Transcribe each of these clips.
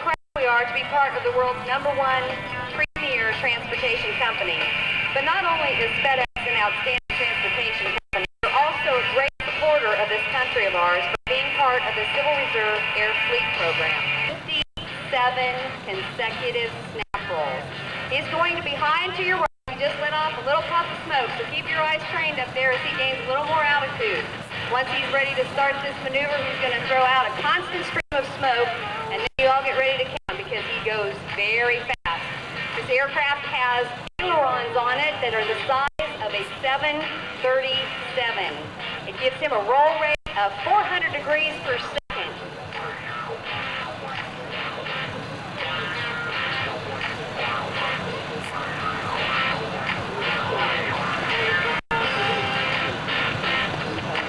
proud we are to be part of the world's #1 premier transportation company. But not only is FedEx an outstanding transportation company, they're also a great supporter of this country of ours by being part of the Civil Reserve Air Fleet Program. 57 consecutive snap rolls. He's going to be high and to your right. He just let off a little puff of smoke, so keep your eyes trained up there as he gains a little more altitude. Once he's ready to start this maneuver, he's going to throw out a constant stream of smoke, and then you all get ready to count because he goes very fast. This aircraft has ailerons on it that are the size of a 737. It gives him a roll rate of 400 degrees per second.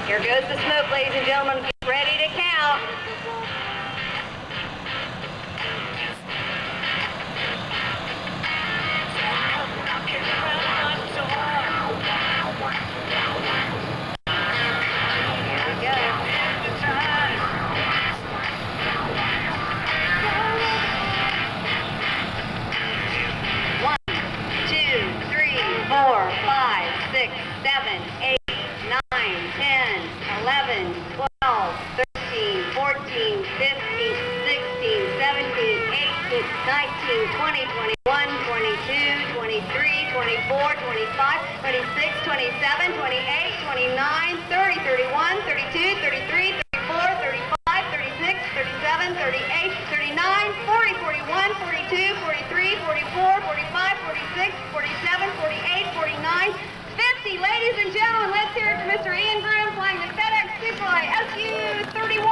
Here goes the smoke, ladies and gentlemen. Get ready to count. Ladies and gentlemen, let's hear it for Mr. Groom flying the FedEx Sukhoi SU-31.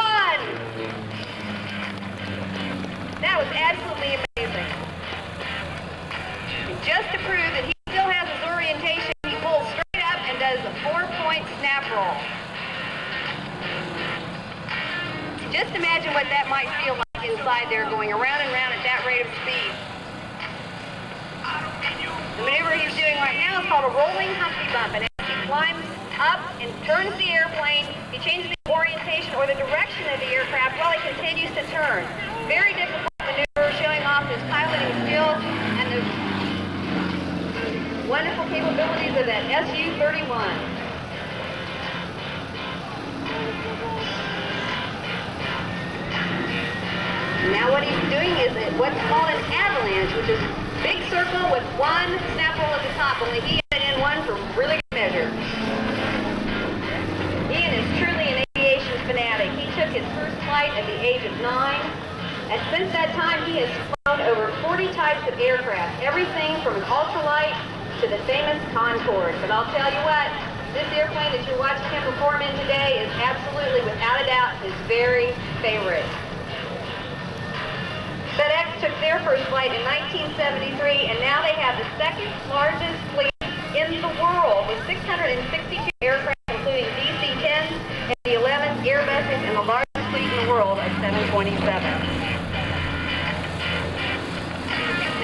That was absolutely amazing. And just to prove that he still has his orientation, he pulls straight up and does a 4-point snap roll. Just imagine what that might feel like inside there, going around and around at that rate of speed. The maneuver he's doing right now is called a rolling Humpty Bump, and as he climbs up and turns the airplane, he changes the orientation or the direction of the aircraft while he continues to turn. Very difficult maneuver, showing off his piloting skills and the wonderful capabilities of that SU-31. Now what he's doing is what's called an avalanche, which is big circle with one snap roll at the top, only he had in one for really good measure. Ian is truly an aviation fanatic. He took his first flight at the age of 9, and since that time he has flown over 40 types of aircraft, everything from an ultralight to the famous Concorde. But I'll tell you what, this airplane that you're watching him perform in today is absolutely, without a doubt, his very favorite. FedEx took their first flight in 1973, and now they have the second largest fleet in the world with 662 aircraft, including DC-10s and the 11 Airbuses, and the largest fleet in the world of 727.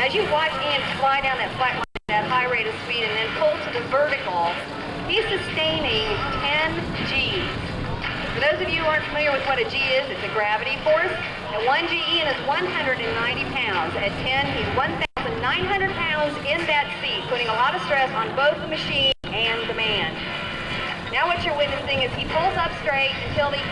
As you watch Ian fly down that flat line at that high rate of speed and then pull to the vertical, he's sustaining 10 Gs. For those of you who aren't familiar with what a G is, it's a gravity force. At 1 G, Ian is 190 pounds. At 10, he's 1,900 pounds in that seat, putting a lot of stress on both the machine and the man. Now what you're witnessing is he pulls up straight until the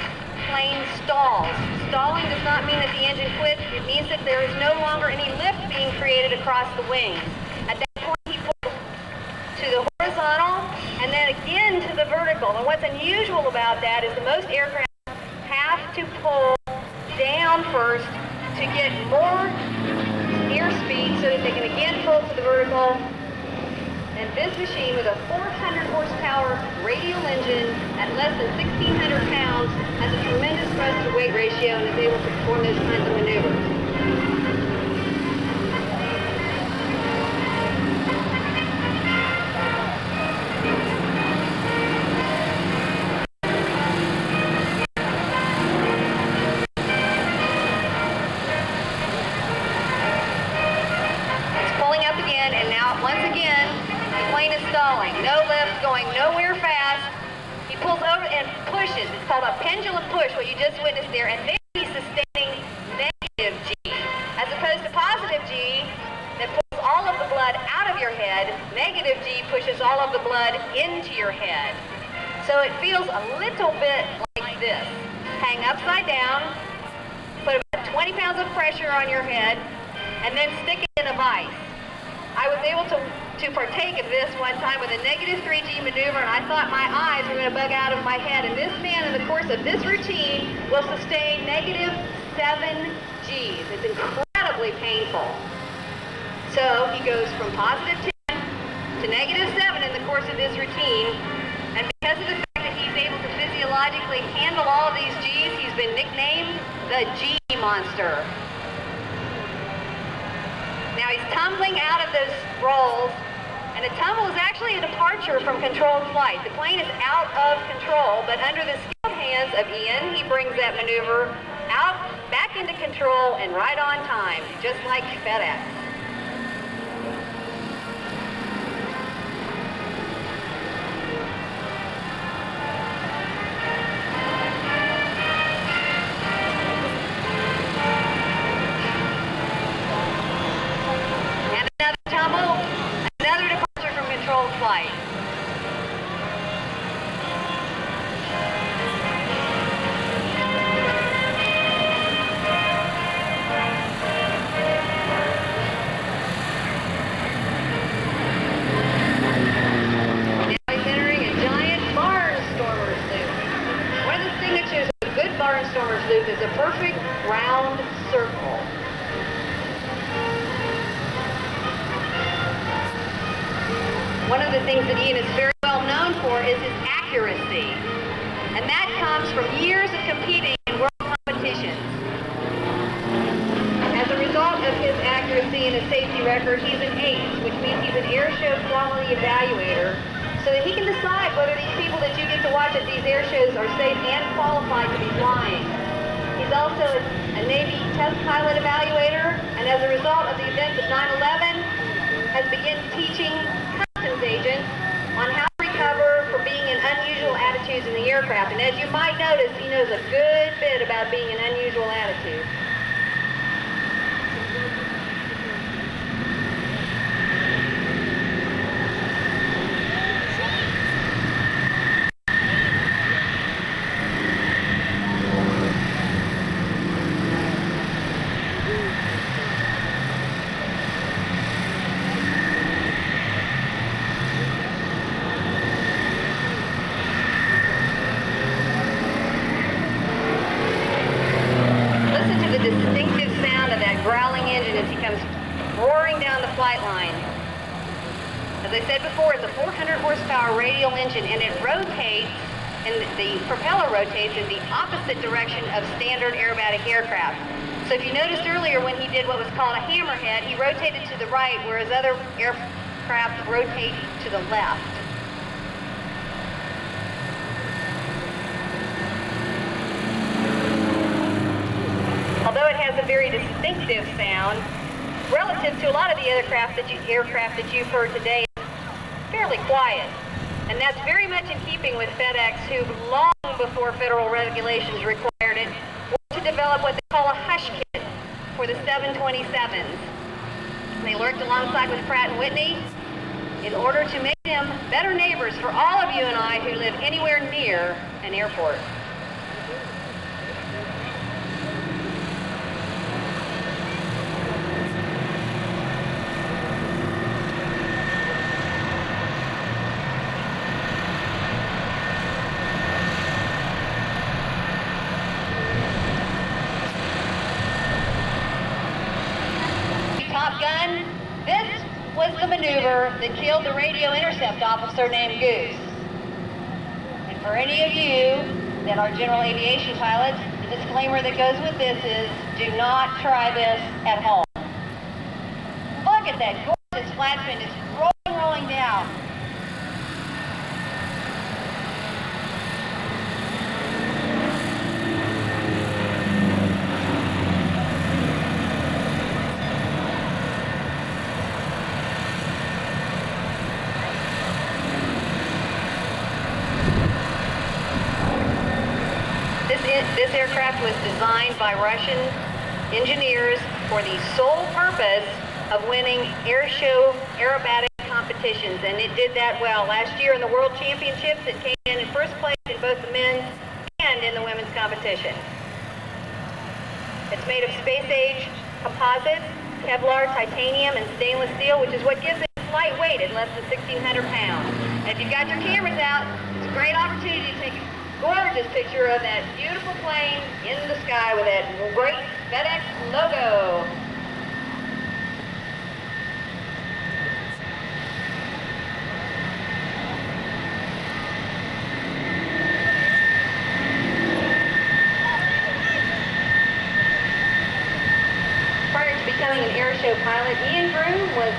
plane stalls. Stalling does not mean that the engine quits. It means that there is no longer any lift being created across the wings. At that point, he pulls to the horizontal and then again to the vertical. And what's unusual about that is that most aircraft have to pull down first to get more airspeed so that they can again pull to the vertical. And this machine with a 400 horsepower radial engine at less than 1,600 pounds has a tremendous thrust to weight ratio and is able to perform those kinds of maneuvers. No lift, going nowhere fast. He pulls over and pushes. It's called a pendulum push, what you just witnessed there, and then he's sustaining negative G. blood into your head. So it feels a little bit like this. Hang upside down, put about 20 pounds of pressure on your head, and then stick it in a vise. I was able to partake of this one time with a negative 3G maneuver, and I thought my eyes were going to bug out of my head. And this man, in the course of this routine, will sustain negative 7 Gs. It's incredibly painful. So he goes from positive 10 to negative 7 in the course of this routine, and because of the fact that he's able to physiologically handle all of these Gs, he's been nicknamed the G Monster. Now he's tumbling out of those rolls, and a tumble is actually a departure from controlled flight. The plane is out of control, but under the skilled hands of Ian, he brings that maneuver out, back into control, and right on time, just like FedEx. Flight. Now he's entering a giant barnstormer's loop. One of the signatures of a good barnstormer's loop is a perfect round circle. One of the things that Ian is very well known for is his accuracy. And that comes from years of competing in world competitions. As a result of his accuracy and his safety record, he's an ACE, which means he's an air show quality evaluator, so that he can decide whether these people that you get to watch at these air shows are safe and qualified to be flying. He's also a Navy test pilot evaluator, and as a result of the events of 9/11, has begun teaching agents on how to recover for being in unusual attitudes in the aircraft. And as you might notice, he knows a good bit about being in unusual attitudes. Distinctive sound of that growling engine as he comes roaring down the flight line. As I said before, it's a 400 horsepower radial engine, and it rotates, and the propeller rotates in the opposite direction of standard aerobatic aircraft. So if you noticed earlier when he did what was called a hammerhead, he rotated to the right, whereas other aircraft rotate to the left. Although it has a very distinctive sound, relative to a lot of the aircraft that you've heard today, it's fairly quiet. And that's very much in keeping with FedEx, who long before federal regulations required it, worked to develop what they call a hush kit for the 727s. They worked alongside with Pratt & Whitney in order to make them better neighbors for all of you and I who live anywhere near an airport. Top Gun, this was the maneuver that killed the radio intercept officer named Goose. And for any of you that are general aviation pilots, the disclaimer that goes with this is, do not try this at home. Look at that gorgeous flat fin, it's rolling down. This aircraft was designed by Russian engineers for the sole purpose of winning air show aerobatic competitions. competitions, and it did that well. Last year in the World Championships, it came in first place in both the men's and in the women's competition. It's made of space-age composites, Kevlar, titanium, and stainless steel, which is what gives it its lightweight at less than 1,600 pounds. And if you've got your cameras out, it's a great opportunity to take a gorgeous picture of that beautiful plane in the sky with that great FedEx logo. Becoming an airshow pilot, Groom was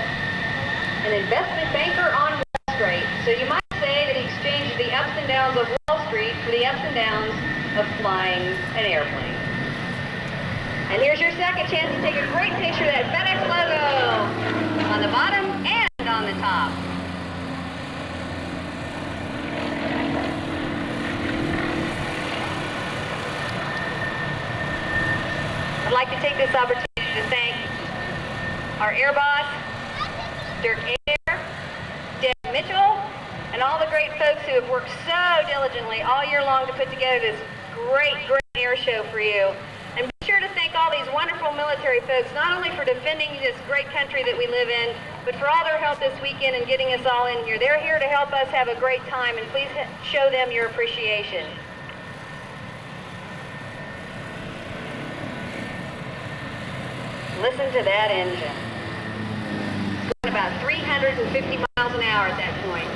an investment banker on Wall Street. So you might say that he exchanged the ups and downs of Wall Street for the ups and downs of flying an airplane. And here's your second chance to take a great picture of that FedEx logo on the bottom and on the top. I'd like to take this opportunity to thank our air boss, Dirk Ayer, Deb Mitchell, and all the great folks who have worked so diligently all year long to put together this great air show for you. And be sure to thank all these wonderful military folks, not only for defending this great country that we live in, but for all their help this weekend and getting us all in here. They're here to help us have a great time, and please show them your appreciation. Listen to that engine. It's going about 350 miles an hour at that point.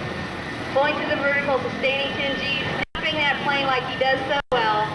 Pulling to the vertical, sustaining 10 Gs, snapping that plane like he does so well.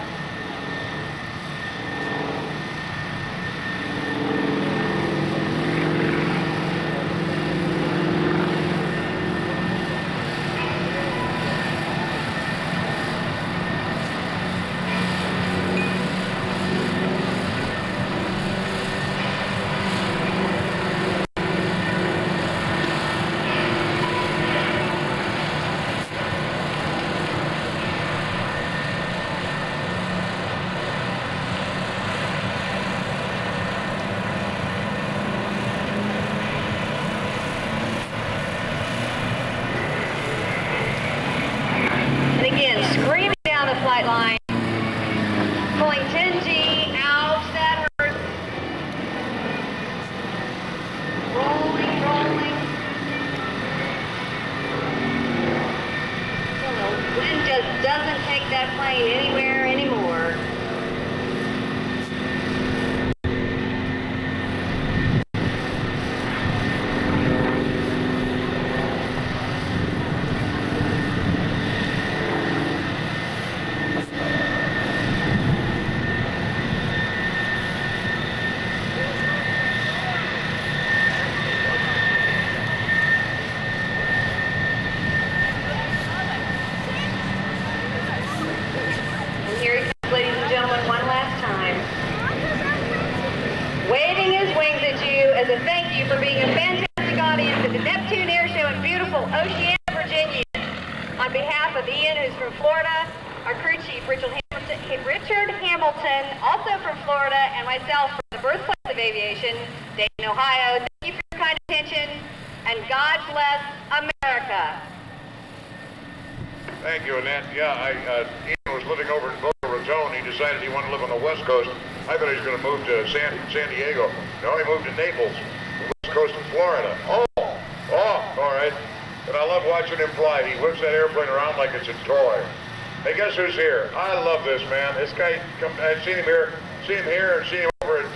Flight line, pulling 10G, ouch, that hurts. Rolling. The wind just doesn't take that plane anywhere anymore. Ladies and gentlemen, one last time. Waving his wings at you as a thank you for being a fantastic audience at the Neptune Air Show in beautiful Oceana, Virginia. On behalf of Ian, who's from Florida, our crew chief, Richard Hamilton, also from Florida, and myself from the birthplace of aviation, Dayton, Ohio, thank you for your kind attention, and God bless America. Thank you, Annette. Yeah, Ian was living over in Boca Raton. He decided he wanted to live on the West Coast. I thought he was going to move to San Diego. No, he moved to Naples, the West Coast of Florida. Oh, all right. But I love watching him fly. He whips that airplane around like it's a toy. Hey, guess who's here? I love this man. This guy, I've seen him here, and seen him over at